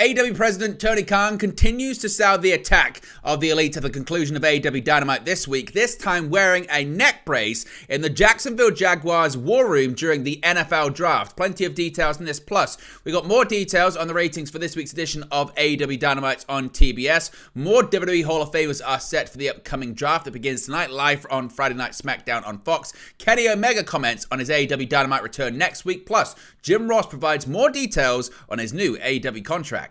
AEW President Tony Khan continues to sound the attack of the Elite at the conclusion of AEW Dynamite this week, this time wearing a neck brace in the Jacksonville Jaguars war room during the NFL Draft. Plenty of details in this, plus we got more details on the ratings for this week's edition of AEW Dynamite on TBS. More WWE Hall of Famers are set for the upcoming draft that begins tonight live on Friday Night SmackDown on Fox. Kenny Omega comments on his AEW Dynamite return next week, plus Jim Ross provides more details on his new AEW contract.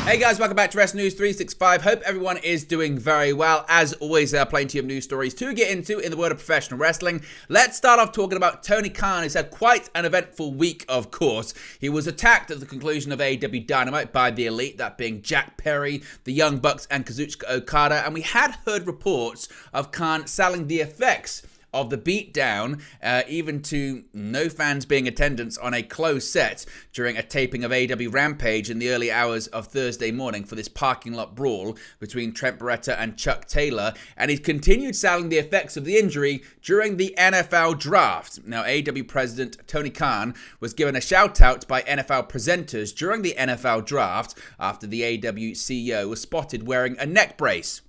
Hey guys, welcome back to Wrestling News 365. Hope everyone is doing very well. As always, there are plenty of news stories to get into in the world of professional wrestling. Let's start off talking about Tony Khan, who's had quite an eventful week, of course. He was attacked at the conclusion of AEW Dynamite by the Elite, that being Jack Perry, the Young Bucks, and Kazuchika Okada. And we had heard reports of Khan selling the effects of the beatdown, even to no fans being in attendance on a closed set during a taping of AEW Rampage in the early hours of Thursday morning for this parking lot brawl between Trent Beretta and Chuck Taylor, and he's continued selling the effects of the injury during the NFL Draft. Now, AEW President Tony Khan was given a shout-out by NFL presenters during the NFL Draft after the AEW CEO was spotted wearing a neck brace.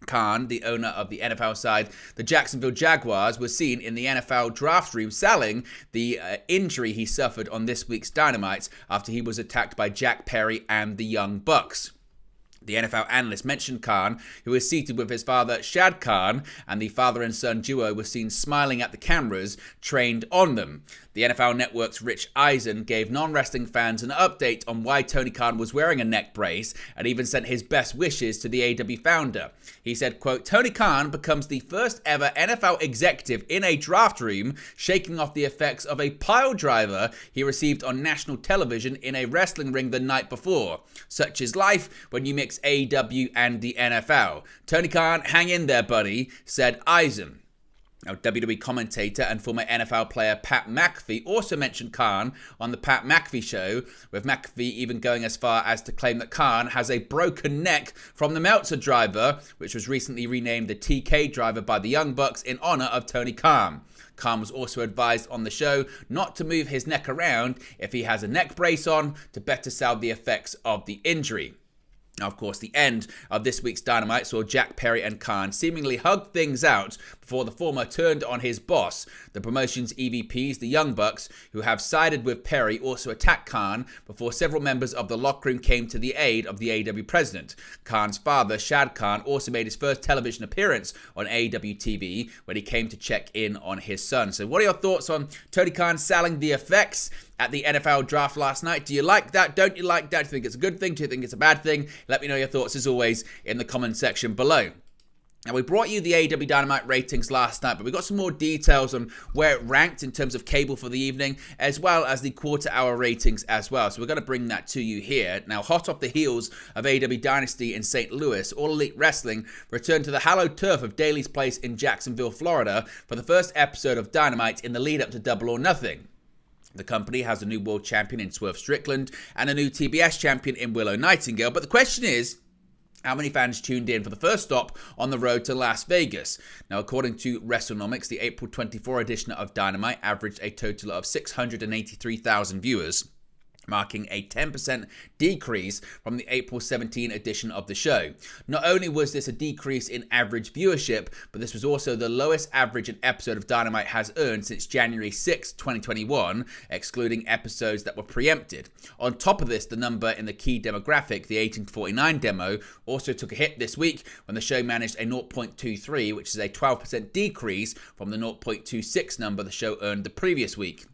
Khan, the owner of the NFL side, the Jacksonville Jaguars, was seen in the NFL draft room selling the injury he suffered on this week's Dynamite after he was attacked by Jack Perry and the Young Bucks. The NFL analyst mentioned Khan, who was seated with his father, Shad Khan, and the father and son duo was seen smiling at the cameras trained on them. The NFL Network's Rich Eisen gave non-wrestling fans an update on why Tony Khan was wearing a neck brace and even sent his best wishes to the AEW founder. He said, quote, Tony Khan becomes the first ever NFL executive in a draft room, shaking off the effects of a pile driver he received on national television in a wrestling ring the night before. Such is life when you mix AEW and the NFL. Tony Khan, hang in there, buddy, said Eisen. Now, WWE commentator and former NFL player Pat McAfee also mentioned Khan on the Pat McAfee Show, with McAfee even going as far as to claim that Khan has a broken neck from the Meltzer driver, which was recently renamed the TK driver by the Young Bucks in honor of Tony Khan. Khan was also advised on the show not to move his neck around if he has a neck brace on to better sell the effects of the injury. Now, of course, the end of this week's Dynamite saw Jack Perry and Khan seemingly hug things out before the former turned on his boss. The promotion's EVPs, the Young Bucks, who have sided with Perry, also attacked Khan before several members of the locker room came to the aid of the AEW president. Khan's father, Shad Khan, also made his first television appearance on AEW TV when he came to check in on his son. So what are your thoughts on Tony Khan selling the effects at the NFL Draft last night? Do you like that? Don't you like that? Do you think it's a good thing? Do you think it's a bad thing? Let me know your thoughts, as always, in the comment section below. Now, we brought you the AEW Dynamite ratings last night, but we got some more details on where it ranked in terms of cable for the evening, as well as the quarter-hour ratings as well. So we're going to bring that to you here. Now, hot off the heels of AEW Dynasty in St. Louis, All Elite Wrestling returned to the hallowed turf of Daly's Place in Jacksonville, Florida, for the first episode of Dynamite in the lead-up to Double or Nothing. The company has a new world champion in Swerve Strickland and a new TBS champion in Willow Nightingale. But the question is, how many fans tuned in for the first stop on the road to Las Vegas? Now, according to WrestleNomics, the April 24 edition of Dynamite averaged a total of 683,000 viewers, marking a 10% decrease from the April 17 edition of the show. Not only was this a decrease in average viewership, but this was also the lowest average an episode of Dynamite has earned since January 6, 2021, excluding episodes that were preempted. On top of this, the number in the key demographic, the 18 to 49 demo, also took a hit this week when the show managed a 0.23, which is a 12% decrease from the 0.26 number the show earned the previous week.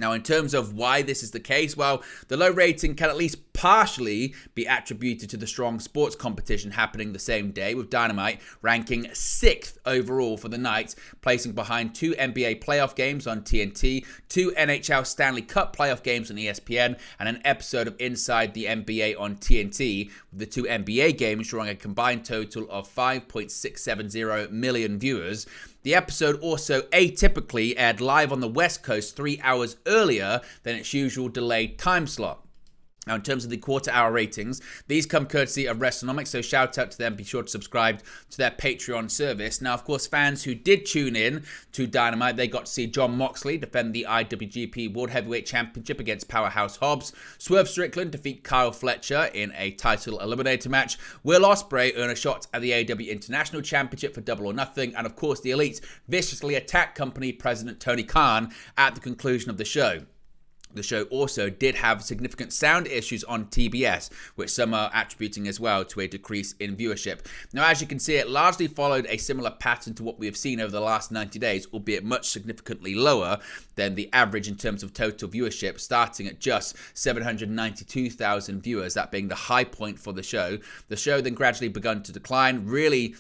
Now, in terms of why this is the case, well, the low rating can at least partially be attributed to the strong sports competition happening the same day, with Dynamite ranking 6th overall for the night, placing behind 2 NBA playoff games on TNT, 2 NHL Stanley Cup playoff games on ESPN, and an episode of Inside the NBA on TNT, with the 2 NBA games drawing a combined total of 5.670 million viewers. The episode also atypically aired live on the West Coast 3 hours earlier than its usual delayed time slot. Now, in terms of the quarter-hour ratings, these come courtesy of WrestleNomics, so shout out to them. Be sure to subscribe to their Patreon service. Now, of course, fans who did tune in to Dynamite, they got to see Jon Moxley defend the IWGP World Heavyweight Championship against Powerhouse Hobbs, Swerve Strickland defeat Kyle Fletcher in a title eliminator match, Will Ospreay earn a shot at the AEW International Championship for Double or Nothing, and of course, the Elite viciously attack company president Tony Khan at the conclusion of the show. The show also did have significant sound issues on TBS, which some are attributing as well to a decrease in viewership. Now, as you can see, it largely followed a similar pattern to what we have seen over the last 90 days, albeit much significantly lower than the average in terms of total viewership, starting at just 792,000 viewers, that being the high point for the show. The show then gradually begun to decline, really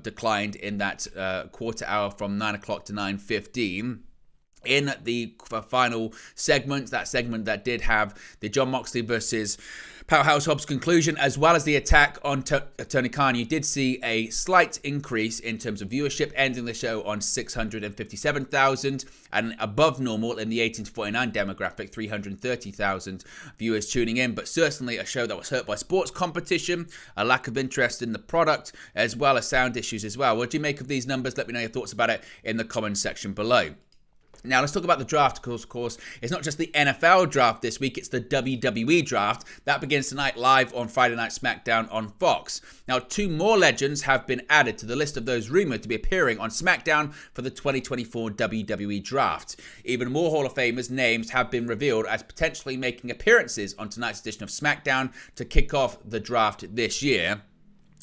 declined in that quarter hour from 9 o'clock to 9:15. In the final segment, that segment that did have the Jon Moxley versus Powerhouse Hobbs conclusion, as well as the attack on Tony Khan, you did see a slight increase in terms of viewership, ending the show on 657,000, and above normal in the 18 to 49 demographic, 330,000 viewers tuning in. But certainly a show that was hurt by sports competition, a lack of interest in the product, as well as sound issues as well. What do you make of these numbers? Let me know your thoughts about it in the comments section below. Now, let's talk about the draft. Of course, it's not just the NFL draft this week, it's the WWE Draft. That begins tonight live on Friday Night SmackDown on Fox. Now, 2 more legends have been added to the list of those rumored to be appearing on SmackDown for the 2024 WWE Draft. Even more Hall of Famers' names have been revealed as potentially making appearances on tonight's edition of SmackDown to kick off the draft this year.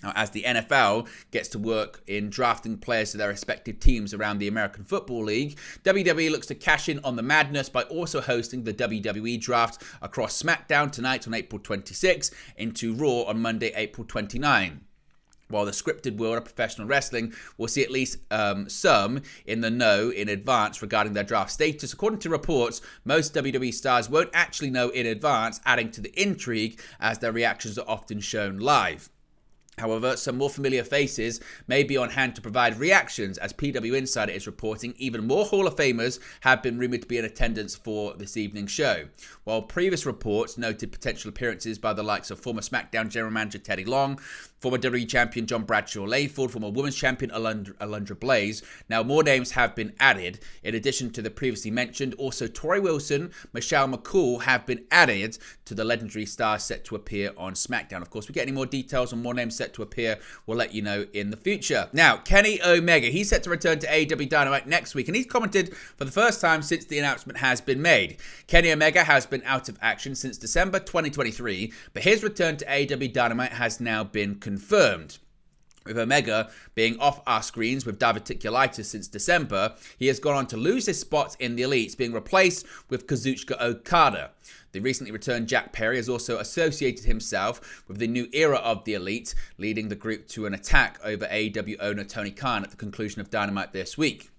Now, as the NFL gets to work in drafting players to their respective teams around the American Football League, WWE looks to cash in on the madness by also hosting the WWE Draft across SmackDown tonight on April 26 into Raw on Monday, April 29. While the scripted world of professional wrestling will see at least some in the know in advance regarding their draft status, according to reports, most WWE stars won't actually know in advance, adding to the intrigue as their reactions are often shown live. However, some more familiar faces may be on hand to provide reactions, as PW Insider is reporting even more Hall of Famers have been rumored to be in attendance for this evening's show. While previous reports noted potential appearances by the likes of former SmackDown General Manager Teddy Long, former WWE Champion John Bradshaw Layfield, former Women's Champion Alundra Blaze, now more names have been added. In addition to the previously mentioned, also Tori Wilson, Michelle McCool have been added to the legendary stars set to appear on SmackDown. Of course, if we get any more details on more names set to appear, we'll let you know in the future. Now, Kenny Omega, he's set to return to AEW Dynamite next week, and he's commented for the first time since the announcement has been made. Kenny Omega has been out of action since December 2023, but his return to AEW Dynamite has now been confirmed. With Omega being off our screens with diverticulitis since December, he has gone on to lose his spot in the Elites, being replaced with Kazuchika Okada. The recently returned Jack Perry has also associated himself with the new era of the Elite, leading the group to an attack over AEW owner Tony Khan at the conclusion of Dynamite this week.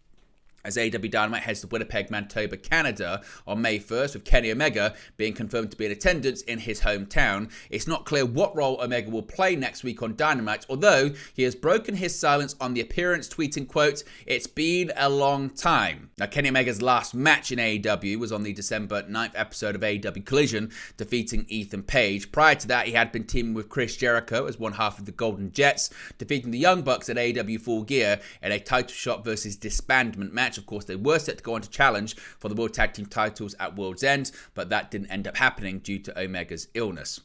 As AEW Dynamite heads to Winnipeg, Manitoba, Canada on May 1st, with Kenny Omega being confirmed to be in attendance in his hometown. It's not clear what role Omega will play next week on Dynamite, although he has broken his silence on the appearance, tweeting, quote, "It's been a long time." Now, Kenny Omega's last match in AEW was on the December 9th episode of AEW Collision, defeating Ethan Page. Prior to that, he had been teaming with Chris Jericho as one half of the Golden Jets, defeating the Young Bucks at AEW Full Gear in a title shot versus disbandment match. Of course, they were set to go on to challenge for the World Tag Team titles at World's End, but that didn't end up happening due to Omega's illness.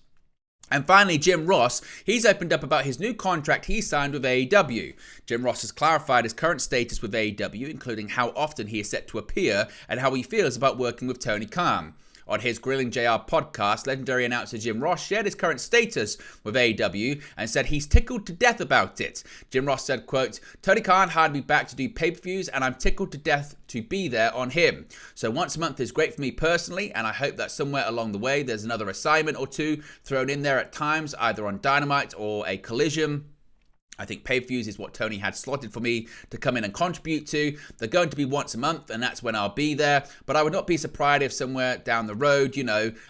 And finally, Jim Ross, he's opened up about his new contract he signed with AEW. Jim Ross has clarified his current status with AEW, including how often he is set to appear and how he feels about working with Tony Khan. On his Grilling JR podcast, legendary announcer Jim Ross shared his current status with AEW and said he's tickled to death about it. Jim Ross said, quote, "Tony Khan hired me back to do pay-per-views and I'm tickled to death to be there on him. So once a month is great for me personally, and I hope that somewhere along the way there's another assignment or two thrown in there at times, either on Dynamite or a Collision. I think pay-per-views is what Tony had slotted for me to come in and contribute to. They're going to be once a month, and that's when I'll be there. But I would not be surprised if somewhere down the road,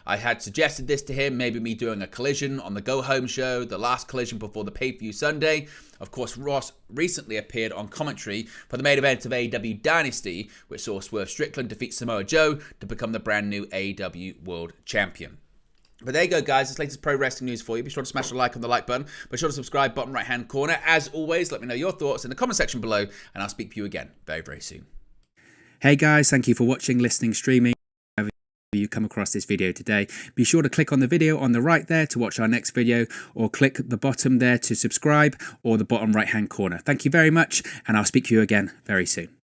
I had suggested this to him, maybe me doing a Collision on the Go Home show, the last Collision before the pay-per-view Sunday." Of course, Ross recently appeared on commentary for the main event of AEW Dynasty, which saw Swerve Strickland defeat Samoa Joe to become the brand new AEW World Champion. But there you go, guys. This latest pro wrestling news for you. Be sure to smash a like on the like button. Be sure to subscribe, bottom right-hand corner. As always, let me know your thoughts in the comment section below, and I'll speak to you again very, very soon. Hey, guys. Thank you for watching, listening, streaming. You come across this video today, be sure to click on the video on the right there to watch our next video, or click the bottom there to subscribe, or the bottom right hand corner. Thank you very much, and I'll speak to you again very soon.